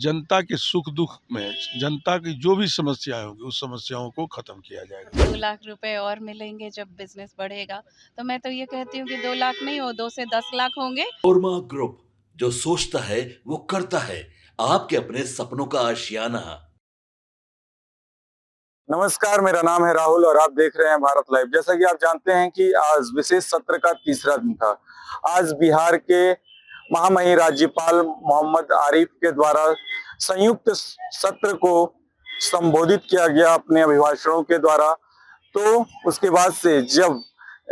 जनता के सुख दुख में जनता की जो भी समस्याएं होंगी उस समस्याओं को खत्म किया जाएगा। 2 लाख रुपए और मिलेंगे जब बिजनेस बढ़ेगा, तो मैं तो ये कहती हूँ कि 2 लाख नहीं हो 2 से 10 लाख होंगे। ओरमा ग्रुप, जो सोचता है वो करता है। आपके अपने सपनों का आशियाना। नमस्कार, मेरा नाम है राहुल और आप देख रहे हैं भारत लाइव। जैसा कि आप जानते हैं कि आज विशेष सत्र का तीसरा दिन था। आज बिहार के महामहिम राज्यपाल मोहम्मद आरिफ के द्वारा संयुक्त सत्र को संबोधित किया गया अपने अभिभाषणों के द्वारा। तो उसके बाद से जब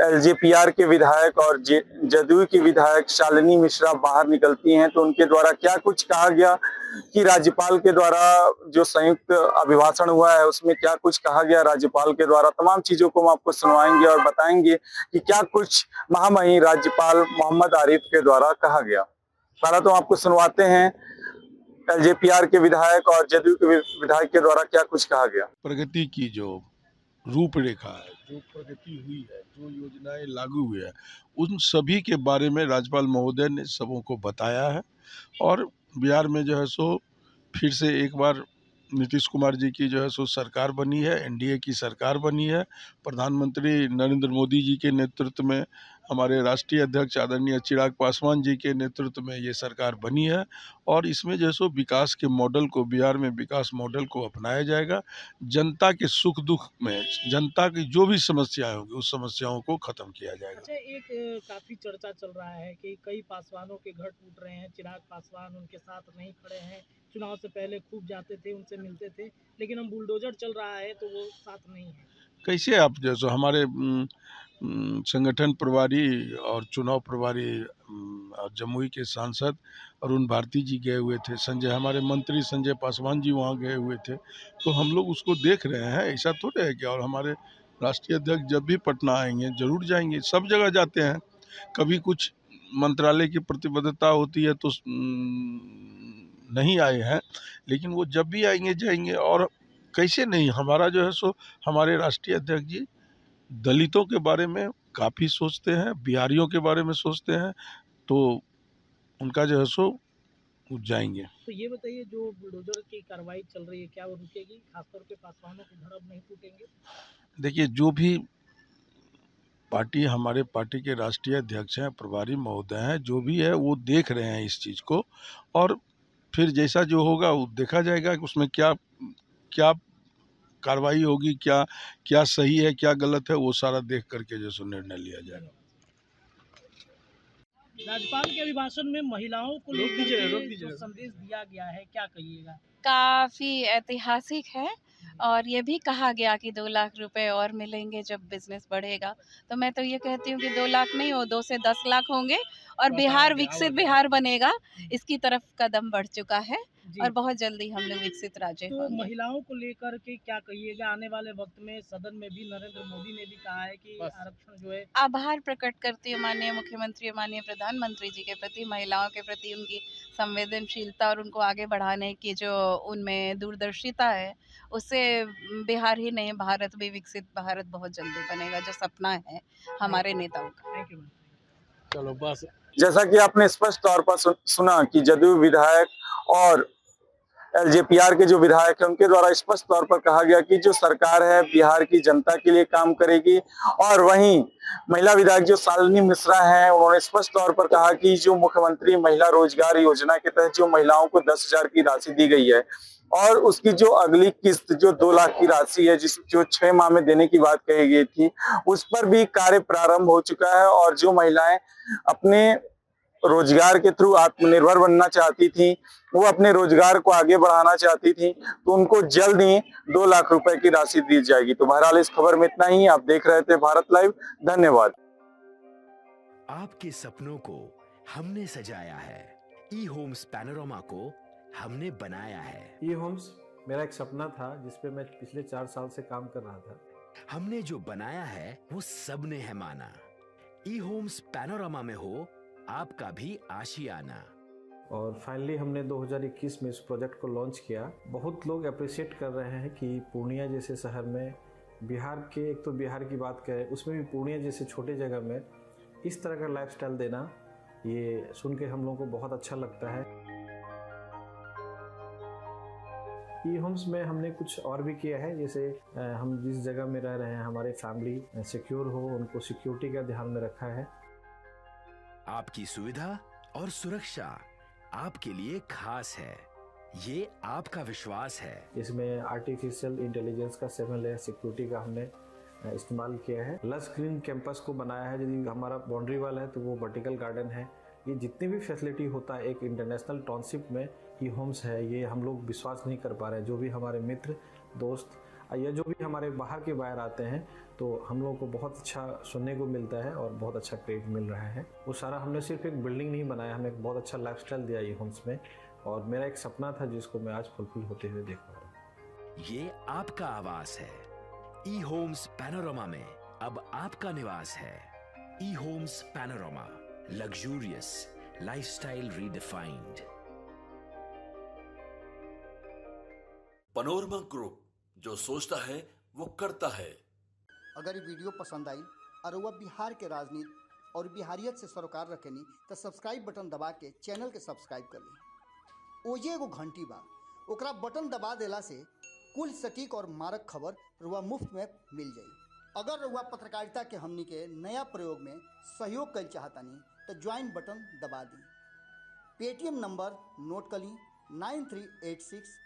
एलजेपीआर के विधायक और जदयू की विधायक शालिनी मिश्रा बाहर निकलती हैं तो उनके द्वारा क्या कुछ कहा गया कि राज्यपाल के द्वारा जो संयुक्त अभिभाषण हुआ है उसमें क्या कुछ कहा गया राज्यपाल के द्वारा, तमाम चीजों को हम आपको सुनवाएंगे और बताएंगे कि क्या कुछ महामहिम राज्यपाल मोहम्मद आरिफ के द्वारा कहा गया। पहला तो आपको सुनवाते हैं एलजेपीआर के विधायक और जदयू के विधायक के द्वारा क्या कुछ कहा गया। प्रगति की जो रूपरेखा है, जो प्रगति हुई है, जो योजनाएं लागू हुई है, उन सभी के बारे में राज्यपाल महोदय ने सबों को बताया है। और बिहार में जो है सो फिर से एक बार नीतीश कुमार जी की जो है सो सरकार बनी है, एनडीए की सरकार बनी है। प्रधानमंत्री नरेंद्र मोदी जी के नेतृत्व में, हमारे राष्ट्रीय अध्यक्ष आदरणीय चिराग पासवान जी के नेतृत्व में ये सरकार बनी है। और इसमें जो है सो विकास के मॉडल को, बिहार में विकास मॉडल को अपनाया जाएगा। जनता के सुख दुख में जनता की जो भी समस्याएं होंगी उस समस्याओं को खत्म किया जाएगा। अच्छा, एक काफी चर्चा चल रहा है कि कई पासवानों के घर टूट रहे हैं। चिराग पासवान उनके साथ नहीं खड़े हैं। चुनाव से पहले खूब जाते थे, उनसे मिलते थे, लेकिन अब बुलडोजर चल रहा है तो वो साथ नहीं है। कैसे आप जैसे हमारे संगठन प्रभारी और चुनाव प्रभारी और जमुई के सांसद अरुण भारती जी गए हुए थे, हमारे मंत्री संजय पासवान जी वहाँ गए हुए थे, तो हम लोग उसको देख रहे हैं। ऐसा थोड़े है कि, और हमारे राष्ट्रीय अध्यक्ष जब भी पटना आएंगे जरूर जाएंगे, सब जगह जाते हैं। कभी कुछ मंत्रालय की प्रतिबद्धता होती है तो नहीं आए हैं, लेकिन वो जब भी आएंगे जाएंगे। और कैसे नहीं, हमारा जो है सो हमारे राष्ट्रीय अध्यक्ष जी दलितों के बारे में काफ़ी सोचते हैं, बिहारियों के बारे में सोचते हैं, तो उनका जो है सो जाएंगे। तो ये बताइए, जो बुलडोजर की कार्रवाई चल रही है क्या वो रुकेगी? खासतौर पे पासवानों के घर अब नहीं टूटेंगे? देखिए, जो भी पार्टी, हमारे पार्टी के राष्ट्रीय अध्यक्ष हैं, प्रभारी महोदय हैं, जो भी है वो देख रहे हैं इस चीज़ को। और फिर जैसा जो होगा वो देखा जाएगा कि उसमें क्या क्या कार्रवाई होगी, क्या क्या सही है, क्या गलत है, वो सारा देख करके जो सो निर्णय लिया जाएगा। राज्यपाल के अभिभाषण में महिलाओं को लेकर जो संदेश दिया गया है, क्या कहिएगा? काफ़ी ऐतिहासिक है और ये भी कहा गया कि 2 लाख रुपए और मिलेंगे जब बिजनेस बढ़ेगा, तो मैं तो ये कहती हूँ कि 2 लाख नहीं हो 2 से 10 लाख होंगे और बिहार विकसित बिहार बनेगा, इसकी तरफ कदम बढ़ चुका है और बहुत जल्दी हम लोग विकसित राज्य तो होंगे। महिलाओं को लेकर के क्या कहिएगा? आने वाले वक्त में सदन में भी नरेंद्र मोदी ने भी कहा है कि आरक्षण जो है। आभार प्रकट करती हूँ माननीय मुख्यमंत्री और माननीय प्रधानमंत्री जी के प्रति, महिलाओं के प्रति उनकी संवेदनशीलता और उनको आगे बढ़ाने की जो उनमें दूरदर्शिता है, उससे बिहार ही नहीं भारत भी विकसित भारत बहुत जल्दी बनेगा, जो सपना है हमारे नेताओं का। Thank you. चलो बस। जैसा कि आपने स्पष्ट तौर पर सुना कि जदयू विधायक और एलजेपीआर के जो विधायक हैं उनके द्वारा स्पष्ट तौर पर कहा गया कि जो सरकार है बिहार की जनता के लिए काम करेगी। और वहीं महिला विधायक जो शालिनी मिश्रा हैं उन्होंने स्पष्ट तौर पर कहा कि जो मुख्यमंत्री महिला रोजगार योजना के तहत जो महिलाओं को 10,000 की राशि दी गई है और उसकी जो अगली किस्त जो 2 लाख की राशि है जो 6 माह में देने की बात कही गई थी, उस पर भी कार्य प्रारंभ हो चुका है। और जो महिलाएं अपने रोजगार के थ्रू आत्मनिर्भर बनना चाहती थी, वो अपने रोजगार को आगे बढ़ाना चाहती थी, तो उनको जल्द ही 2 लाख रुपए की राशि दी जाएगी। तो बहरहाल इस खबर में इतना ही। आप देख रहे थे भारत लाइव। धन्यवाद। आपके सपनों को हमने सजाया है, ई होम्स पैनोरमा को हमने बनाया है। ई होम्स मेरा एक सपना था जिसपे मैं पिछले 4 साल से काम कर रहा था। हमने जो बनाया है वो सबने है माना। ई होम्स पैनोरमा में हो आपका भी आशियाना। और फाइनली हमने 2021 में इस प्रोजेक्ट को लॉन्च किया। बहुत लोग अप्रिशिएट कर रहे हैं कि पूर्णिया जैसे शहर में, बिहार के, एक तो बिहार की बात करें उसमें भी पूर्णिया जैसे छोटे जगह में इस तरह का लाइफस्टाइल देना, ये सुन के हम लोगों को बहुत अच्छा लगता है। ई होम्स में हमने कुछ और भी किया है, जैसे हम जिस जगह में रह रहे हैं हमारे फैमिली सिक्योर हो, उनको सिक्योरिटी का ध्यान में रखा है। आपकी सुविधा और सुरक्षा आपके लिए खास है, ये आपका विश्वास है। इसमें आर्टिफिशियल इंटेलिजेंस का 7 लेयर सिक्योरिटी का हमने इस्तेमाल किया है। लस ग्रीन कैंपस को बनाया है, यदि हमारा बाउंड्री वाल है तो वो वर्टिकल गार्डन है। ये जितनी भी फैसिलिटी होता है एक इंटरनेशनल टाउनशिप में ई होम्स है, ये हम लोग विश्वास नहीं कर पा रहे हैं। जो भी हमारे मित्र दोस्त या जो भी हमारे बाहर के बाहर आते हैं तो हम लोगों को बहुत अच्छा सुनने को मिलता है और बहुत अच्छा क्रेडिट मिल रहा है। वो सारा हमने सिर्फ एक बिल्डिंग नहीं बनाया, हमें एक बहुत अच्छा लाइफस्टाइल दिया ई होम्स में, और मेरा एक सपना था जिसको मैं आज फुलफिल होते हुए देख पा रहा हूँ। ये आपका आवास है। ई होम्स पैनोरामा में अब आपका निवास है। E Homes Panorama, luxurious lifestyle redefined. Panorama group, जो सोचता है वो करता है। अगर ये वीडियो पसंद आई और वह बिहार के राजनीति और बिहारियत से सरोकार रखेनी तो सब्सक्राइब बटन दबा के चैनल के सब्सक्राइब कर ली। ओजे एगो घंटी बा, ओकरा बटन दबा देला से कुल सटीक और मारक खबर रुआ मुफ्त में मिल जाई। अगर रुआ पत्रकारिता के हमनी के नया प्रयोग में सहयोग कर चाहतानी तो ज्वाइन बटन दबा दी। पेटीएम नंबर नोट कर ली 9386